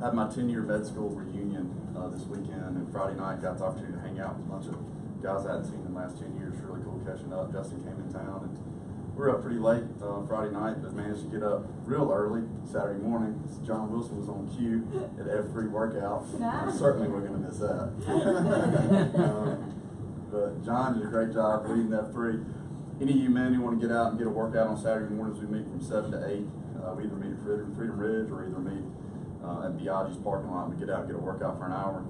had my 10-year med school reunion this weekend, and Friday night got the opportunity to hang out with a bunch of guys I hadn't seen in the last 10 years. Really cool catching up. Justin came in town, and we were up pretty late Friday night, but managed to get up real early Saturday morning. John Wilson was on cue at F3 workout. Nice. Certainly we're going to miss that. But John did a great job leading F3. Any of you men who want to get out and get a workout on Saturday mornings, we meet from 7 to 8. We either meet at Freedom Ridge or either meet at Biaggi's parking lot. We get out and get a workout for an hour,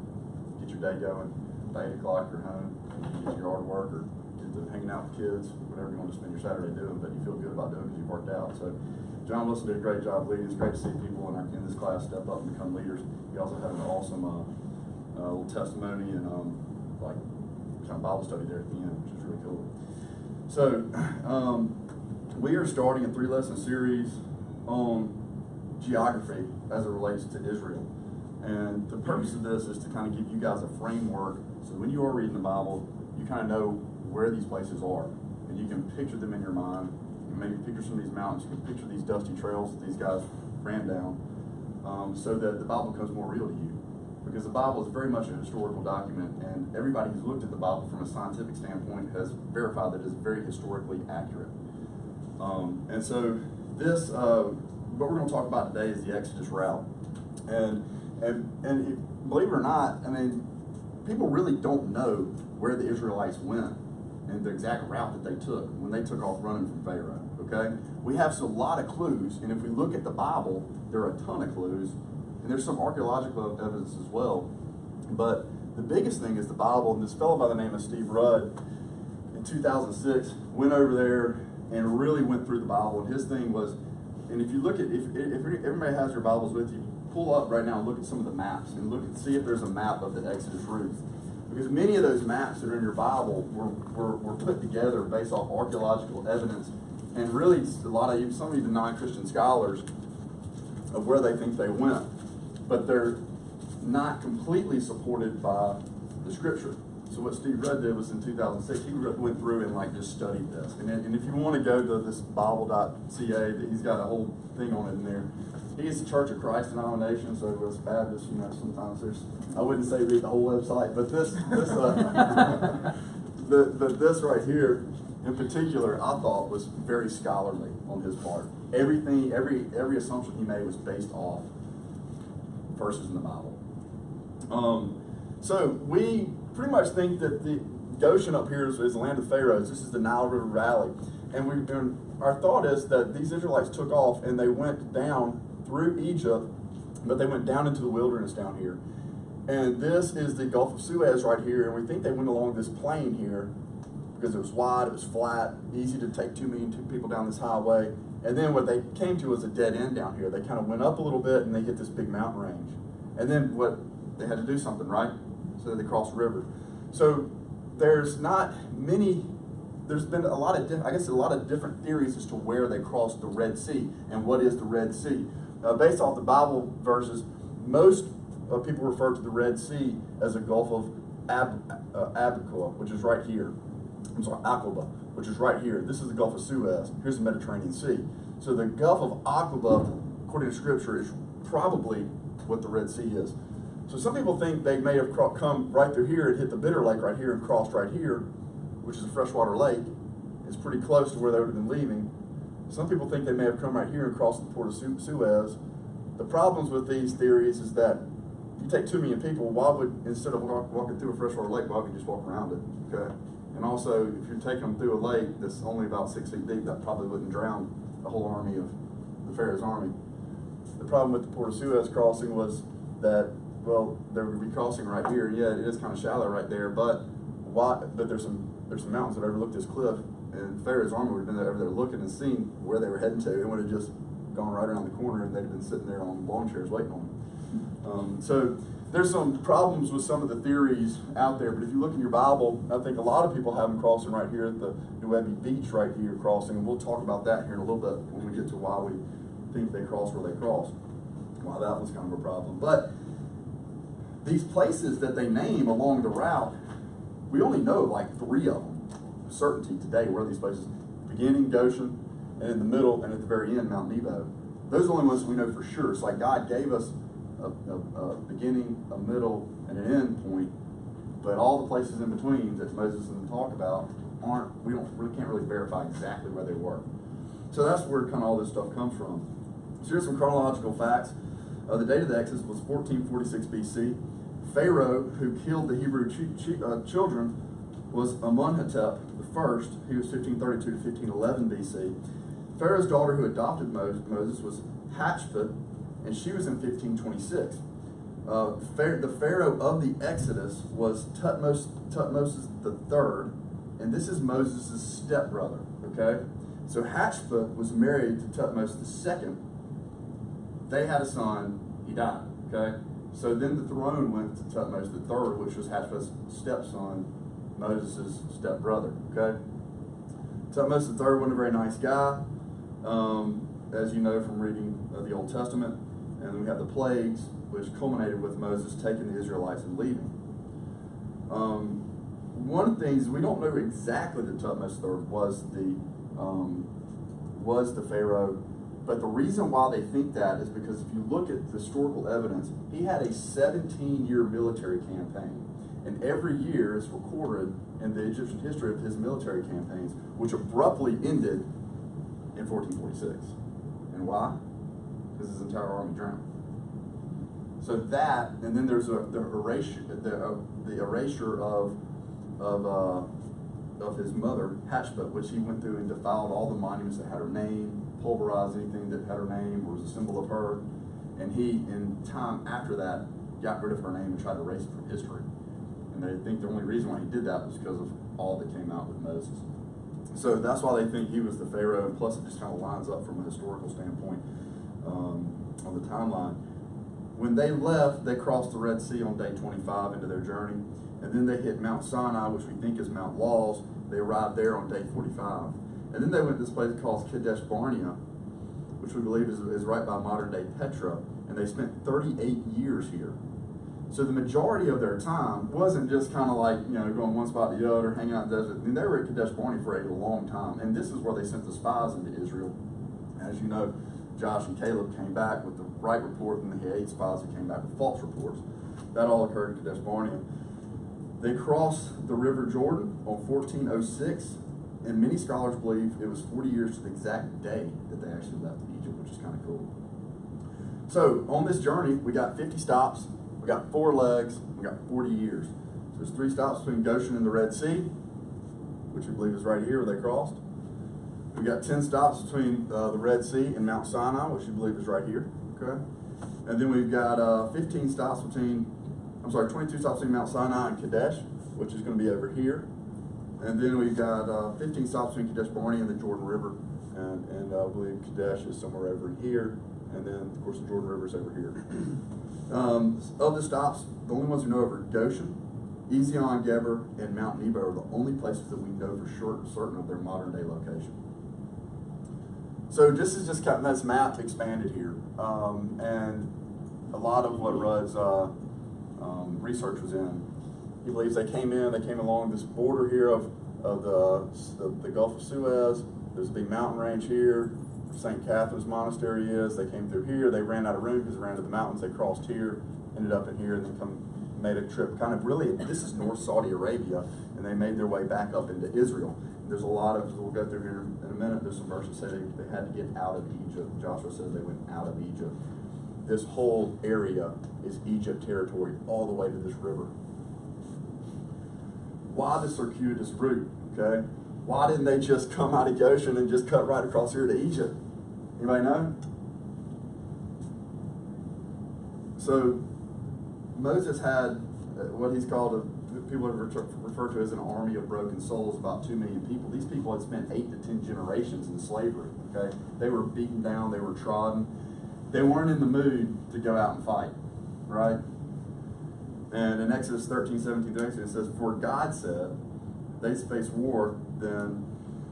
get your day going. By 8 o'clock you're home, you get your yard work or get to hanging out with kids, whatever you want to spend your Saturday doing, but you feel good about doing it because you worked out. So John Wilson did a great job leading. It's great to see people in this class step up and become leaders. He also had an awesome little testimony and like kind of Bible study there at the end, which is really cool. So we are starting a 3-lesson series on geography as it relates to Israel. And the purpose of this is to kind of give you guys a framework so when you are reading the Bible, you kind of know where these places are. And you can picture them in your mind. You can maybe picture some of these mountains. You can picture these dusty trails that these guys ran down so that the Bible becomes more real to you. Because the Bible is very much a historical document, and everybody who's looked at the Bible from a scientific standpoint has verified that it's very historically accurate. And so this, what we're going to talk about today is the Exodus route. And believe it or not, I mean, people really don't know where the Israelites went and the exact route that they took when they took off running from Pharaoh, okay? We have a lot of clues, and if we look at the Bible, there are a ton of clues, and there's some archaeological evidence as well. But the biggest thing is the Bible, and this fellow by the name of Steve Rudd in 2006 went over there and really went through the Bible, and his thing was, and if you look at, if everybody has your Bibles with you, pull up right now and look at some of the maps and look and see if there's a map of the Exodus route. Because many of those maps that are in your Bible were put together based off archaeological evidence, and really a lot of some even non-Christian scholars of where they think they went, but they're not completely supported by the Scripture. So what Steve Rudd did was in 2006, he went through and like just studied this. And if you want to go to this Bible.ca, he's got a whole thing on it in there. He's a Church of Christ denomination, so it's Baptist, you know, sometimes I wouldn't say read the whole website, but this this right here in particular, I thought was very scholarly on his part. Everything, every assumption he made was based off verses in the Bible. So we pretty much think that the Goshen up here is the land of Pharaohs. This is the Nile River Valley. And our thought is that these Israelites took off and they went down through Egypt, but they went down into the wilderness down here. And this is the Gulf of Suez right here, and we think they went along this plain here because it was wide, it was flat, easy to take 2 million people down this highway. And then what they came to was a dead end down here. They kind of went up a little bit and they hit this big mountain range. And then they had to do something, right? So they crossed the river. So there's been a lot of, a lot of different theories as to where they crossed the Red Sea and what is the Red Sea. Based off the Bible verses, most people refer to the Red Sea as the Gulf of Aqaba, which is right here. Aqaba, which is right here. This is the Gulf of Suez. Here's the Mediterranean Sea. So the Gulf of Aqaba, according to Scripture, is probably what the Red Sea is. So some people think they may have come right through here and hit the Bitter Lake right here and crossed right here, which is a freshwater lake. It's pretty close to where they would have been leaving. Some people think they may have come right here and crossed the port of Suez. The problems with these theories is that if you take 2 million people, why would, instead of walking through a freshwater lake, why would you just walk around it? Okay. And also, if you're taking them through a lake that's only about 6 feet deep, that probably wouldn't drown the whole army of the Pharaoh's army. The problem with the port of Suez crossing was that, well, they would be crossing right here. Yeah, it is kind of shallow right there, but there's some mountains that overlook this cliff, and Pharaoh's army would have been over there looking and seeing where they were heading to, and would have just gone right around the corner, and they'd have been sitting there on lawn chairs waiting on them. So there's some problems with some of the theories out there, but if you look in your Bible, I think a lot of people have them crossing right here at the Nuebi Beach right here crossing, and we'll talk about that here in a little bit when we get to why we think they crossed where they crossed, why that was kind of a problem. But these places that they name along the route, we only know like 3 of them with certainty today where these places, beginning Goshen, and in the middle and at the very end Mount Nebo. Those are the only ones we know for sure. It's like God gave us a beginning, a middle, and an end point, but all the places in between that Moses doesn't talk about we can't really verify exactly where they were. So that's where kind of all this stuff comes from. So here's some chronological facts. The date of the Exodus was 1446 BC. Pharaoh, who killed the Hebrew children, was Amunhotep I. He was 1532 to 1511 BC. Pharaoh's daughter, who adopted Moses, was Hatshepsut, and she was in 1526. The Pharaoh of the Exodus was Tutmosis III, and this is Moses' stepbrother, okay? So Hatshepsut was married to Tutmosis II. They had a son, he died, okay? So then the throne went to Tutmosis III, which was Hatshepsut's stepson, Moses' stepbrother, okay? Tutmosis III wasn't a very nice guy, as you know from reading the Old Testament. And then we have the plagues, which culminated with Moses taking the Israelites and leaving. One of the things, we don't know exactly that Tutmosis III was the Pharaoh, but the reason why they think that is because if you look at the historical evidence, he had a 17-year military campaign. And every year is recorded in the Egyptian history of his military campaigns, which abruptly ended in 1446. And why? Because his entire army drowned. So that, and then there's the erasure of his mother, Hatshepsut, which he went through and defiled all the monuments that had her name, pulverized anything that had her name or was a symbol of her. And he, in time after that, got rid of her name and tried to erase it from history. And they think the only reason why he did that was because of all that came out with Moses. So that's why they think he was the Pharaoh, and plus it just kind of lines up from a historical standpoint on the timeline. When they left, they crossed the Red Sea on day 25 into their journey, and then they hit Mount Sinai, which we think is Mount Laws. They arrived there on day 45. And then they went to this place called Kadesh Barnea, which we believe is right by modern-day Petra, and they spent 38 years here. So the majority of their time wasn't just kind of like, you know, going one spot to the other, hanging out in the desert. I mean, they were at Kadesh Barnea for a long time, and this is where they sent the spies into Israel. As you know, Josh and Caleb came back with the right report, and they had 8 spies who came back with false reports. That all occurred in Kadesh Barnea. They crossed the River Jordan on 1406, and many scholars believe it was 40 years to the exact day that they actually left Egypt, which is kind of cool. So on this journey, we got 50 stops, we got 4 legs, we got 40 years. So there's 3 stops between Goshen and the Red Sea, which we believe is right here where they crossed. We got 10 stops between the Red Sea and Mount Sinai, which we believe is right here, okay? And then we've got 22 stops between Mount Sinai and Kadesh, which is going to be over here. And then we've got 15 stops between Kadesh Barnea and the Jordan River, and I believe Kadesh is somewhere over here, and then of course the Jordan River is over here. Of the stops, the only ones we know of are Goshen, Ezion Geber, and Mount Nebo are the only places that we know for certain of their modern day location. So this is just kind of this map expanded here, and a lot of what Rudd's research was in. He believes they came along this border here of the Gulf of Suez. There's a big mountain range here. St. Catherine's Monastery is. They came through here. They ran out of room because they ran to the mountains. They crossed here, ended up in here, and then made a trip. Kind of really, this is North Saudi Arabia, and they made their way back up into Israel. There's a lot of, we'll go through here in a minute. There's some verses say they had to get out of Egypt. Joshua says they went out of Egypt. This whole area is Egypt territory, all the way to this river. Why the circuitous route, okay? Why didn't they just come out of Goshen and just cut right across here to Egypt? Anybody know? So Moses had what he's called, people have referred to as an army of broken souls, about 2 million people. These people had spent 8 to 10 generations in slavery, okay? They were beaten down, they were trodden. They weren't in the mood to go out and fight, right? And in Exodus 13:17-18, it says, "For God said, they face war, then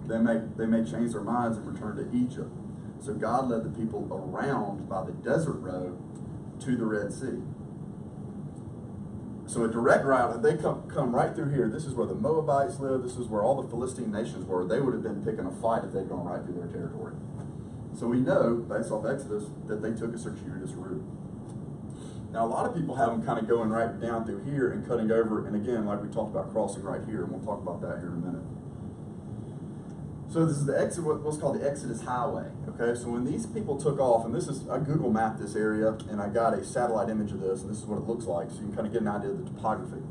they may change their minds and return to Egypt." So God led the people around by the desert road to the Red Sea. So a direct route, if they come right through here, this is where the Moabites live, this is where all the Philistine nations were. They would have been picking a fight if they'd gone right through their territory. So we know, based off Exodus, that they took a circuitous route. Now, a lot of people have them kind of going right down through here and cutting over, and again, like we talked about, crossing right here, and we'll talk about that here in a minute. So this is the exit, what's called the Exodus Highway, okay? So when these people took off, and this is, I Google mapped this area, and I got a satellite image of this, and this is what it looks like, so you can kind of get an idea of the topography.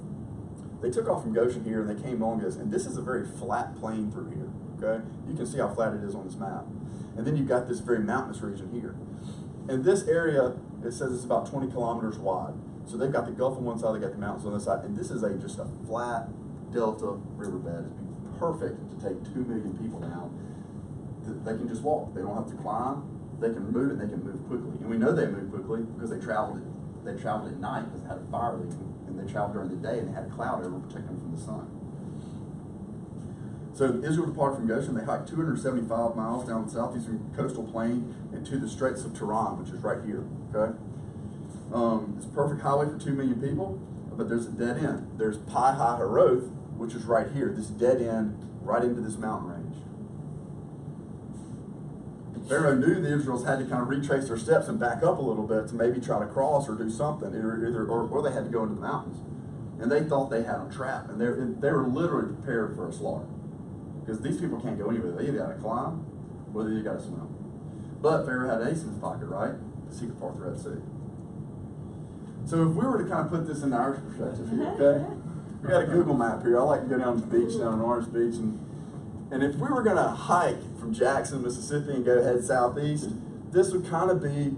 They took off from Goshen here, and they came along this, and this is a very flat plain through here, okay? You can see how flat it is on this map. And then you've got this very mountainous region here. And this area, it says it's about 20 kilometers wide. So they've got the Gulf on one side, they've got the mountains on this side, and this is just a flat delta riverbed. It'd be perfect to take 2 million people down. They can just walk. They don't have to climb. They can move, and they can move quickly. And we know they move quickly because they traveled at night because they had a fire leak, and they traveled during the day, and they had a cloud over protecting them from the sun. So Israel departed from Goshen. They hiked 275 miles down the southeastern coastal plain into the Straits of Tiran, which is right here, okay? It's a perfect highway for 2 million people, but there's a dead end. There's Pi Hahiroth, which is right here, this dead end right into this mountain range. Pharaoh knew the Israelites had to kind of retrace their steps and back up a little bit to maybe try to cross or do something, or they had to go into the mountains. And they thought they had them trapped, and they were literally prepared for a slaughter. Because these people can't go anywhere. They either got to climb or they got to swim. But Pharaoh had an ace in his pocket, right? The secret part of the Red Sea. So if we were to kind of put this in Irish perspective here, okay? We got a Google map here. I like to go down to the beach, down in Orange Beach, and if we were going to hike from Jackson, Mississippi, and go head southeast, this would kind of be,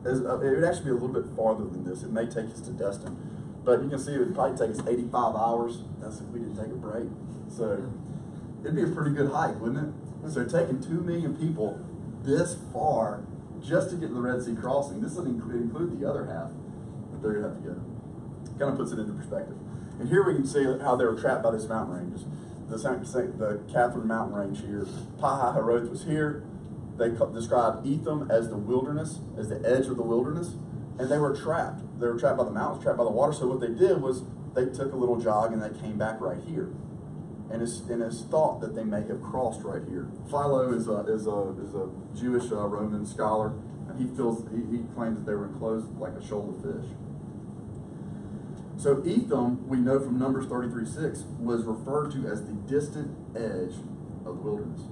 it would actually be a little bit farther than this. It may take us to Destin. But you can see it would probably take us 85 hours. That's if we didn't take a break. So it'd be a pretty good hike, wouldn't it? So taking 2 million people this far just to get to the Red Sea crossing, this would include the other half that they're going to have to go. Kind of puts it into perspective. And here we can see how they were trapped by these mountain ranges. The Catherine Mountain Range here. Pi Hahiroth was here. They described Etham as the wilderness, as the edge of the wilderness, and they were trapped. They were trapped by the mountains, trapped by the water. So what they did was they took a little jog and they came back right here. And it's thought that they may have crossed right here. Philo is a Jewish Roman scholar, and he claims that they were enclosed like a shoal of fish. So Etham, we know from Numbers 33:6, was referred to as the distant edge of the wilderness.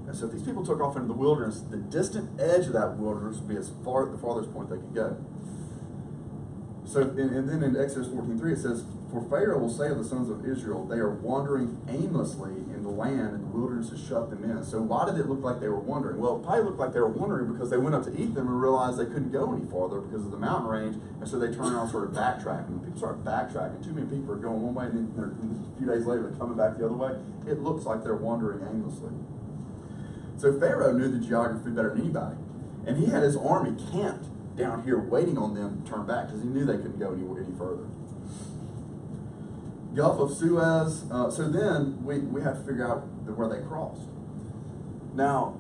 And so if these people took off into the wilderness, the distant edge of that wilderness would be the farthest point they could go. So, and then in Exodus 14:3 it says, "For Pharaoh will say of the sons of Israel, they are wandering aimlessly in the land, and the wilderness has shut them in." So why did it look like they were wandering? Well, it probably looked like they were wandering because they went up to Etham and realized they couldn't go any farther because of the mountain range, and so they turned around and started backtracking. When people start backtracking, too many people are going one way, and then a few days later they're coming back the other way. It looks like they're wandering aimlessly. So Pharaoh knew the geography better than anybody, and he had his army camped down here waiting on them to turn back because he knew they couldn't go any further. Gulf of Suez, so then we have to figure out where they crossed. Now,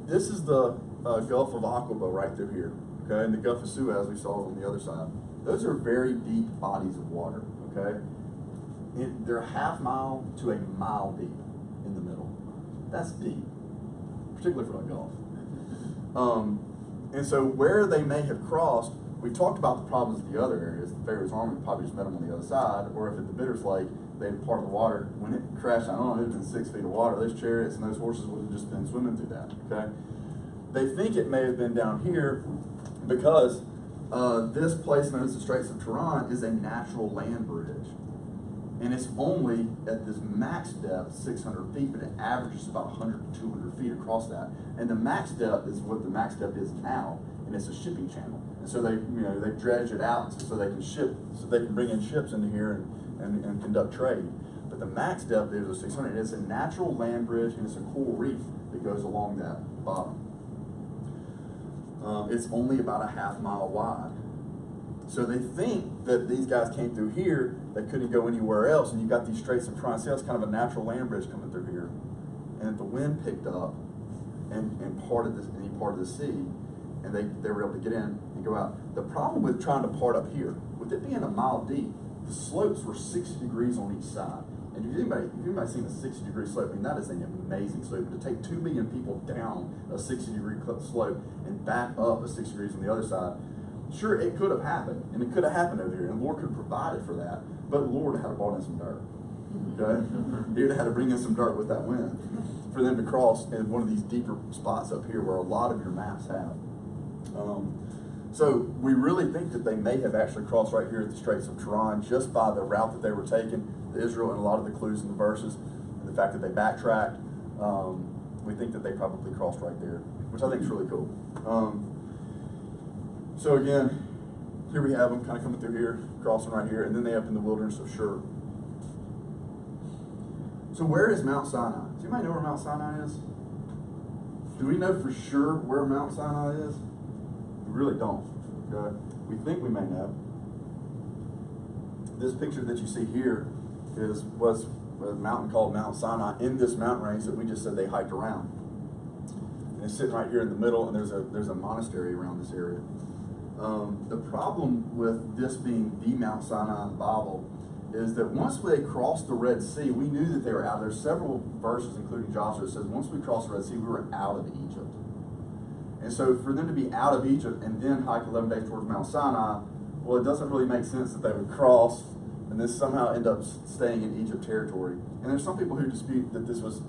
this is the Gulf of Aqaba right through here, okay? And the Gulf of Suez we saw on the other side. Those are very deep bodies of water, okay? They're a half mile to a mile deep in the middle. That's deep, particularly for a Gulf. And so where they may have crossed, we talked about the problems of the other areas. Pharaoh's army probably just met them on the other side, or if at the Bitters Lake, they had part of the water. When it crashed, I don't know, it had been 6 feet of water. Those chariots and those horses would have just been swimming through that, okay? They think it may have been down here because this place known as the Straits of Tiran is a natural land bridge. And it's only at this max depth, 600 feet, but it averages about 100 to 200 feet across that. And the max depth is what the max depth is now, and it's a shipping channel. And so they dredge it out so they can ship, so they can bring in ships into here and conduct trade. But the max depth is 600. It's a natural land bridge, and it's a coral reef that goes along that bottom. It's only about a half mile wide. So they think that these guys came through here, they couldn't go anywhere else, and you've got these Straits of Tiran. See, that's kind of a natural land bridge coming through here. And the wind picked up and parted the sea, and they were able to get in and go out. The problem with trying to part up here, with it being a mile deep, the slopes were 60 degrees on each side. And if anybody's seen a 60-degree slope, I mean, that is an amazing slope. But to take 2 million people down a 60-degree slope and back up a 60 degrees on the other side, Sure, it could have happened, and it could have happened over here, and the Lord could have provided for that, but the Lord had to brought in some dirt. Okay? He had to bring in some dirt with that wind for them to cross in one of these deeper spots up here where a lot of your maps have. So we really think that they may have actually crossed right here at the Straits of Tiran just by the route that they were taking, Israel, and a lot of the clues in the verses, and the fact that they backtracked. We think that they probably crossed right there, which I think is really cool. So again, here we have them kind of coming through here, crossing right here, and then they up in the wilderness of Shur. So where is Mount Sinai? Does anybody know where Mount Sinai is? Do we know for sure where Mount Sinai is? We really don't. Okay? We think we may know. This picture that you see here was a mountain called Mount Sinai in this mountain range that we just said they hiked around. And it's sitting right here in the middle, and there's a monastery around this area. The problem with this being the Mount Sinai in the Bible is that once they crossed the Red Sea, we knew that they were out. There's several verses, including Joshua, that says once we crossed the Red Sea, we were out of Egypt. And so for them to be out of Egypt and then hike 11 days towards Mount Sinai, well, it doesn't really make sense that they would cross and then somehow end up staying in Egypt territory. And there's some people who dispute that this was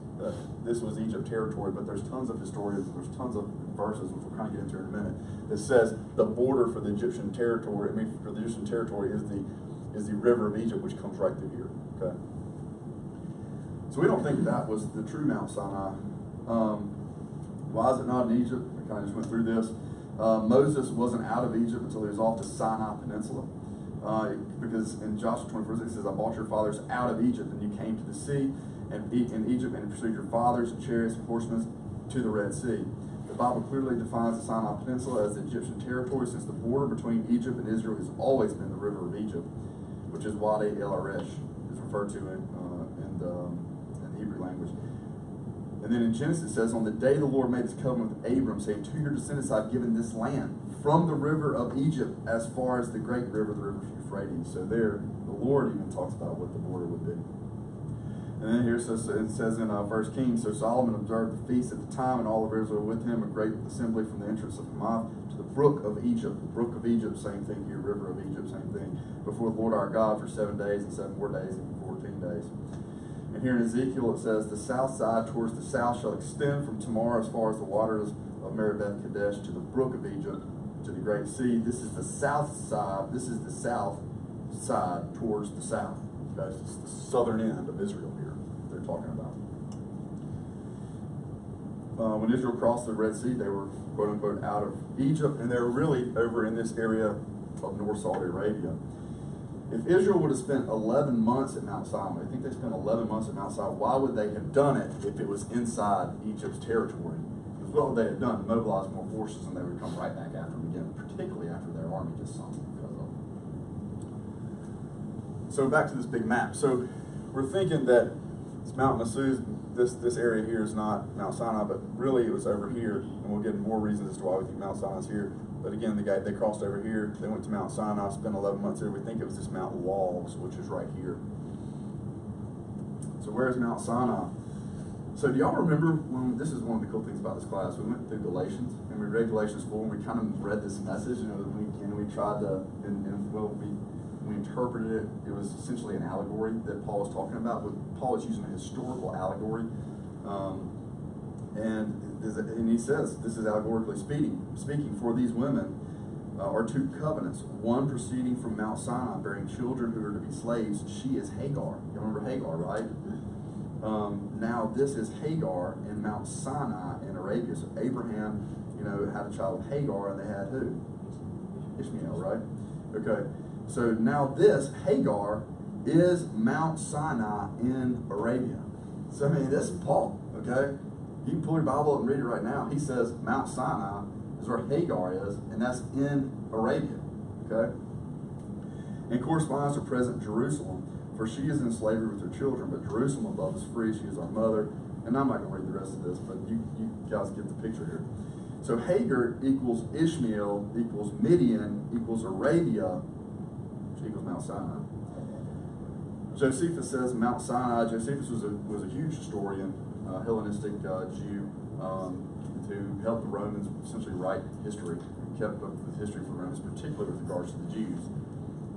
Egypt territory, but there's tons of historians, there's tons of verses, which we'll kind of get into in a minute, that says the border for the Egyptian territory, for the Egyptian territory is the river of Egypt, which comes right through here. Okay. So we don't think that was the true Mount Sinai. Why is it not in Egypt? We kind of just went through this. Moses wasn't out of Egypt until he was off the Sinai Peninsula. Because in Joshua 24:6 it says, I brought your fathers out of Egypt, and you came to the sea, and in Egypt, and pursued your fathers and chariots and horsemen to the Red Sea. The Bible clearly defines the Sinai Peninsula as the Egyptian territory, since the border between Egypt and Israel has always been the river of Egypt, which is Wadi El Arish, is referred to in the Hebrew language. And then in Genesis it says, on the day the Lord made this covenant with Abram, saying, to your descendants I've given this land, from the river of Egypt as far as the great river, the river Euphrates. So there, the Lord even talks about what the border would be. And then here it says in 1 Kings, so Solomon observed the feast at the time, and all of Israel with him, a great assembly from the entrance of Hamath to the brook of Egypt. The brook of Egypt, same thing here, river of Egypt, same thing, before the Lord our God for 7 days, and 7 more days, and 14 days. And here in Ezekiel it says, the south side towards the south shall extend from Tamar as far as the waters of Meribeth Kadesh to the brook of Egypt, to the great sea. This is the south side. This is the south side towards the south. Okay? It's the southern end of Israel here they're talking about. When Israel crossed the Red Sea, they were quote unquote out of Egypt, and they were really over in this area of North Saudi Arabia. If Israel would have spent 11 months at Mount Sinai, I think they spent 11 months at Mount Sinai, why would they have done it if it was inside Egypt's territory? Because what would they have done? Mobilize more forces, and they would come right back after them again, particularly after their army just sunk because of it. So back to this big map. So we're thinking that it's Mount Masuz, this area here is not Mount Sinai, but really it was over here, and we'll get more reasons as to why we think Mount Sinai is here. But again, they crossed over here, they went to Mount Sinai, spent 11 months there. We think it was this Mount Logs, which is right here. So where's Mount Sinai? So do y'all remember when, this is one of the cool things about this class, we went through Galatians, and we read Galatians 4, and we kind of read this message, and we tried to, we interpreted it. It was essentially an allegory that Paul was talking about, but Paul is using a historical allegory. And he says, this is allegorically speaking, for these women are two covenants, one proceeding from Mount Sinai, bearing children who are to be slaves. She is Hagar. You remember Hagar, right? Now this is Hagar in Mount Sinai in Arabia. So Abraham, had a child with Hagar, and they had who? Ishmael, right? Okay. So now this, Hagar, is Mount Sinai in Arabia. So this is Paul, okay? You can pull your Bible up and read it right now. He says Mount Sinai is where Hagar is, and that's in Arabia, okay? And corresponds to present Jerusalem, for she is in slavery with her children, but Jerusalem above is free. She is our mother. And I'm not going to read the rest of this, but you guys get the picture here. So Hagar equals Ishmael equals Midian equals Arabia, which equals Mount Sinai. Josephus says Mount Sinai. Josephus was a huge historian, Hellenistic Jew, who helped the Romans essentially write history. kept up with history for Romans, particularly with regards to the Jews.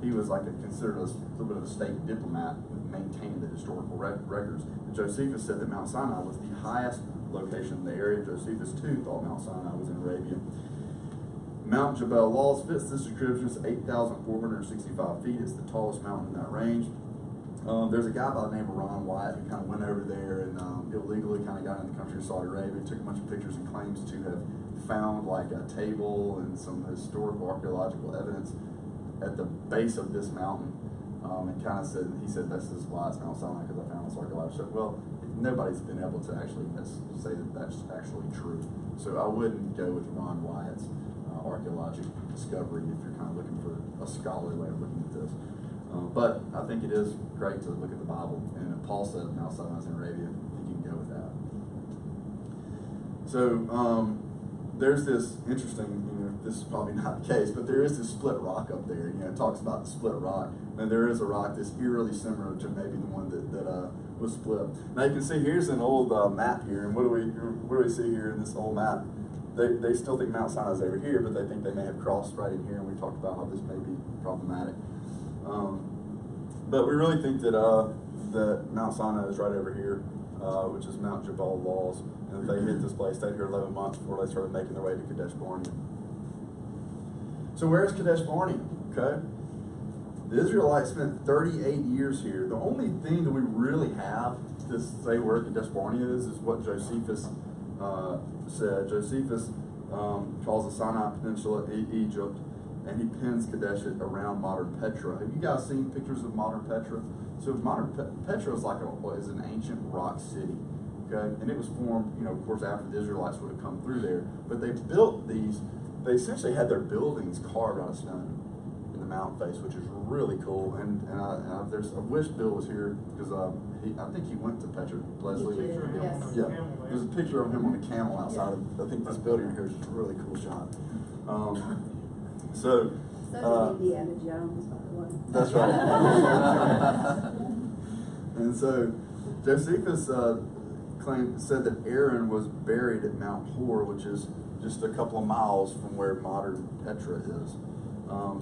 He was considered a little bit of a state diplomat, maintaining the historical records. And Josephus said that Mount Sinai was the highest location in the area. Josephus too thought Mount Sinai was in Arabia. Mount Jabal Laws fits this description. It's 8,465 feet. It's the tallest mountain in that range. There's a guy by the name of Ron Wyatt who kind of went over there and illegally kind of got in the country of Saudi Arabia, took a bunch of pictures and claims to have found like a table and some historical archaeological evidence at the base of this mountain, and kind of said, he said, this is why it's Mount Sinai, because I found this archaeological stuff. Well, nobody's been able to actually say that that's actually true. So I wouldn't go with Ron Wyatt's archaeological discovery if you're kind of looking for a scholarly way of looking at this. But I think it is great to look at the Bible, and if Paul said Mount Sinai is in Arabia, I think you can go with that. So there's this interesting, this is probably not the case, but there is this split rock up there. It talks about the split rock, and there is a rock that's eerily similar to maybe the one that was split. Now you can see here's an old map here, and what do we see here in this old map? They still think Mount Sinai is over here, but they think they may have crossed right in here, and we talked about how this may be problematic. But we really think that Mount Sinai is right over here, which is Mount Jabal Laws. And if they hit this place, stayed here 11 months before they started making their way to Kadesh Barnea. So where's Kadesh Barnea? Okay, the Israelites spent 38 years here. The only thing that we really have to say where Kadesh Barnea is what Josephus said. Josephus calls the Sinai Peninsula Egypt, and he pins Kadesh around modern Petra. Have you guys seen pictures of modern Petra? So modern Petra is is an ancient rock city, okay? And it was formed, of course, after the Israelites would have come through there. But they built these. They essentially had their buildings carved out of stone in the mountain face, which is really cool. And I wish Bill was here because I think he went to Petra. Leslie, yes. Yeah. There's a picture of him on a camel outside of I think this building here, which is a really cool shot. So Indiana Jones, by the way. That's right. And so Josephus said that Aaron was buried at Mount Hor, which is just a couple of miles from where modern Petra is.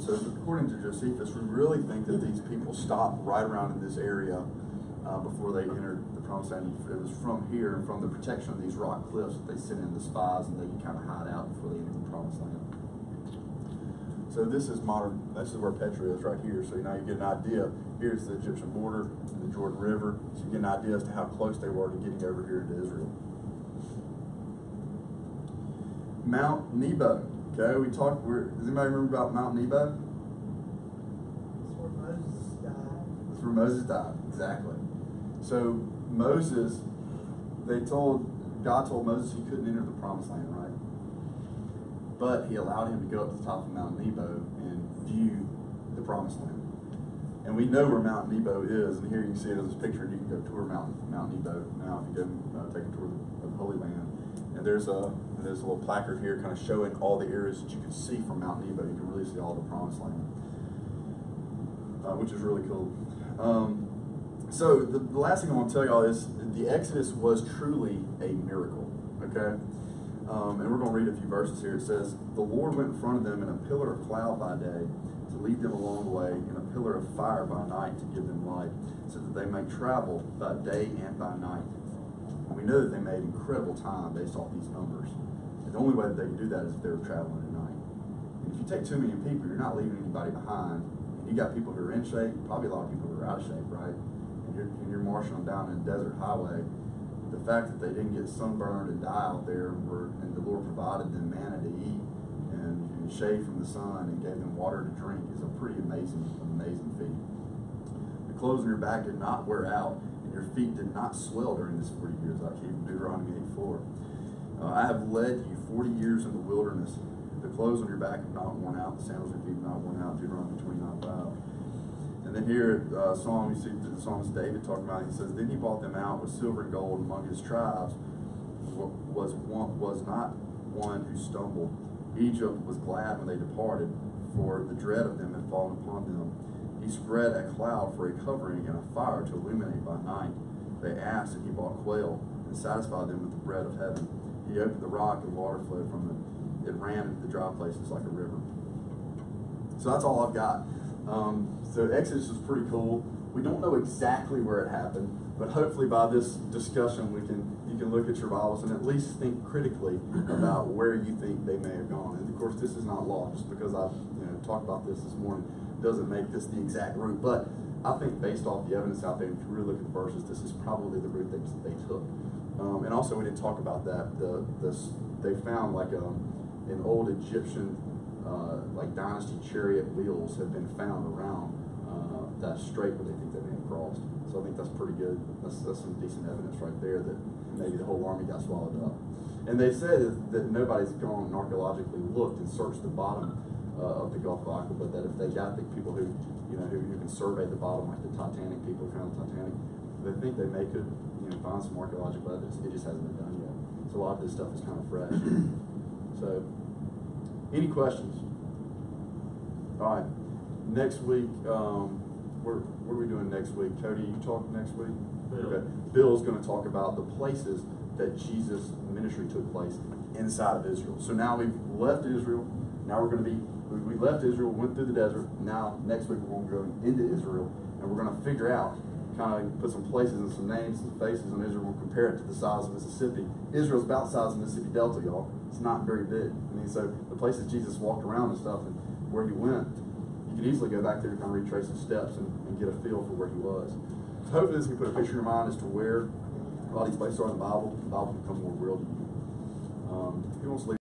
So according to Josephus, we really think that these people stopped right around in this area before they entered the Promised Land. It was from here, and from the protection of these rock cliffs, that they sent in the spies and they could kind of hide out before they entered the Promised Land. So this is where Petra is right here. So now you get an idea. Here's the Egyptian border and the Jordan River. So you get an idea as to how close they were to getting over here to Israel. Mount Nebo. Okay, does anybody remember about Mount Nebo? That's where Moses died. That's where Moses died, exactly. So Moses, God told Moses he couldn't enter the Promised Land, right? But he allowed him to go up to the top of Mount Nebo and view the Promised Land. And we know where Mount Nebo is, and here you can see it as a picture, and you can go tour Mount Nebo now if you go take a tour of the Holy Land. And there's a little placard here kind of showing all the areas that you can see from Mount Nebo. You can really see all the Promised Land, which is really cool. So the last thing I want to tell y'all is the Exodus was truly a miracle, okay? And we're going to read a few verses here. It says, "The Lord went in front of them in a pillar of cloud by day to lead them along the way, and a pillar of fire by night to give them light, so that they may travel by day and by night." And we know that they made incredible time based off these numbers. And the only way that they could do that is if they were traveling at night. And if you take 2 million people, you're not leaving anybody behind. And you got people who are in shape, probably a lot of people who are out of shape, right? And you're marshaling down a desert highway. The fact that they didn't get sunburned and die out there, and the Lord provided them manna to eat and shade from the sun and gave them water to drink is a pretty amazing feat. The clothes on your back did not wear out, and your feet did not swell during this 40 years, like Deuteronomy 8:4. I have led you 40 years in the wilderness. The clothes on your back have not worn out, the sandals on your feet have not worn out, Deuteronomy 29:5. And then here, Psalm, you see the psalmist David talking about, he says, "Then he bought them out with silver and gold among his tribes, was not one who stumbled. Egypt was glad when they departed, for the dread of them had fallen upon them. He spread a cloud for a covering and a fire to illuminate by night. They asked, and he brought quail and satisfied them with the bread of heaven. He opened the rock, and water flowed from it. it ran into the dry places like a river. So that's all I've got. So Exodus is pretty cool. We don't know exactly where it happened, but hopefully by this discussion you can look at your Bibles and at least think critically about where you think they may have gone. And of course, this is not law. Just because I talked about this morning doesn't make this the exact route. But I think based off the evidence out there, if you really look at the verses, this is probably the route they took. And also, we didn't talk about that. They found like an old Egyptian like dynasty chariot wheels have been found around that strait where they think they may have crossed. So I think that's pretty good. That's some decent evidence right there that maybe the whole army got swallowed up. And they said that nobody's gone and archaeologically looked and searched the bottom of the Gulf of Aqaba, but that if they got the people who can survey the bottom, like the Titanic people who found the Titanic, they think they may could find some archaeological evidence. It just hasn't been done yet. So a lot of this stuff is kind of fresh. So, any questions? All right. Next week, what are we doing next week? Cody, you talk next week? Bill. Okay. Bill's going to talk about the places that Jesus' ministry took place inside of Israel. So now we've left Israel. Now we're going to we left Israel, went through the desert. Now next week we're going to go into Israel, and we're going to figure out, kind of put some places and some names and faces on Israel. We'll compare it to the size of Mississippi. Israel's about the size of Mississippi Delta, y'all. It's not very big. I mean, so the places Jesus walked around and stuff and where he went, you can easily go back there and kind of retrace his steps and get a feel for where he was. So hopefully this can put a picture in your mind as to where a lot of these places are in the Bible. The Bible will become more real to you. Who wants to leave?